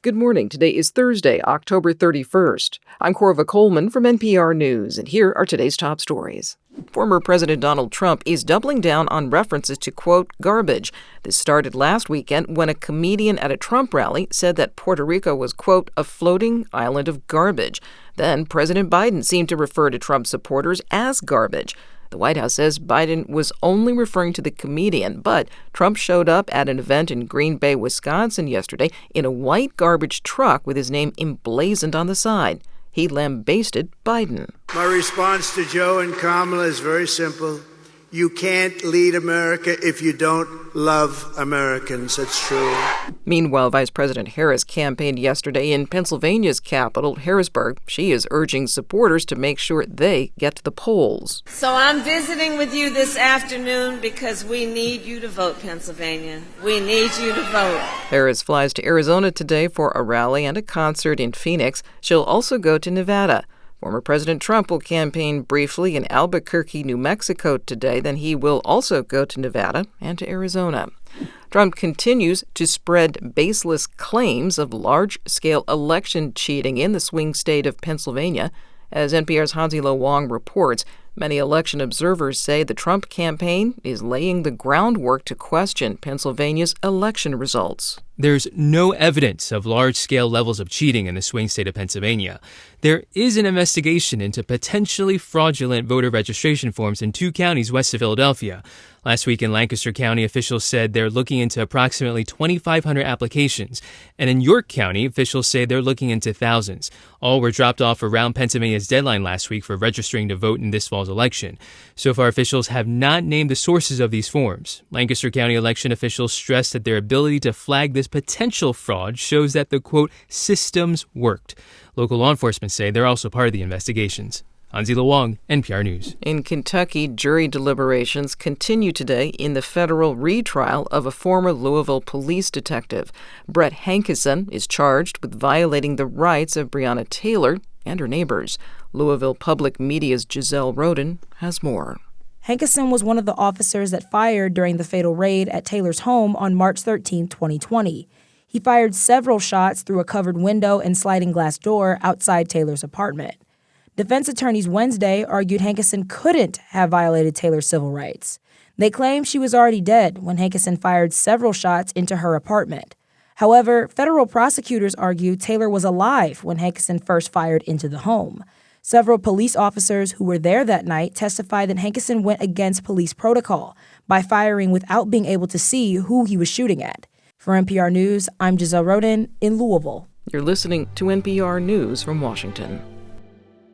Good morning. Today is Thursday, October 31st. I'm Corva Coleman from NPR News, and here are today's top stories. Former President Donald Trump is doubling down on references to, quote, garbage. This started last weekend when a comedian at a Trump rally said that Puerto Rico was, quote, a floating island of garbage. Then President Biden seemed to refer to Trump supporters as garbage. The White House says Biden was only referring to the comedian, but Trump showed up at an event in Green Bay, Wisconsin yesterday in a white garbage truck with his name emblazoned on the side. He lambasted Biden. My response to Joe and Kamala is very simple. You can't lead America if you don't love Americans. That's true. Meanwhile, Vice President Harris campaigned yesterday in Pennsylvania's capital, Harrisburg. She is urging supporters to make sure they get to the polls. So I'm visiting with you this afternoon because we need you to vote, Pennsylvania. We need you to vote. Harris flies to Arizona today for a rally and a concert in Phoenix. She'll also go to Nevada. Former President Trump will campaign briefly in Albuquerque, New Mexico today. Then he will also go to Nevada and to Arizona. Trump continues to spread baseless claims of large-scale election cheating in the swing state of Pennsylvania. As NPR's Hansi-Lo Wong reports, many election observers say the Trump campaign is laying the groundwork to question Pennsylvania's election results. There's no evidence of large-scale levels of cheating in the swing state of Pennsylvania. There is an investigation into potentially fraudulent voter registration forms in 2 counties west of Philadelphia. Last week in Lancaster County, officials said they're looking into approximately 2,500 applications. And in York County, officials say they're looking into thousands. All were dropped off around Pennsylvania's deadline last week for registering to vote in this fall's election. So far, officials have not named the sources of these forms. Lancaster County election officials stressed that their ability to flag this potential fraud shows that the, quote, systems worked. Local law enforcement say they're also part of the investigations. Hansi-Lo Wong, NPR News. In Kentucky, jury deliberations continue today in the federal retrial of a former Louisville police detective. Brett Hankison is charged with violating the rights of Breonna Taylor and her neighbors. Louisville Public Media's Giselle Roden has more. Hankison was one of the officers that fired during the fatal raid at Taylor's home on March 13, 2020. He fired several shots through a covered window and sliding glass door outside Taylor's apartment. Defense attorneys Wednesday argued Hankison couldn't have violated Taylor's civil rights. They claimed she was already dead when Hankison fired several shots into her apartment. However, federal prosecutors argue Taylor was alive when Hankison first fired into the home. Several police officers who were there that night testified that Hankison went against police protocol by firing without being able to see who he was shooting at. For NPR News, I'm Giselle Roden in Louisville. You're listening to NPR News from Washington.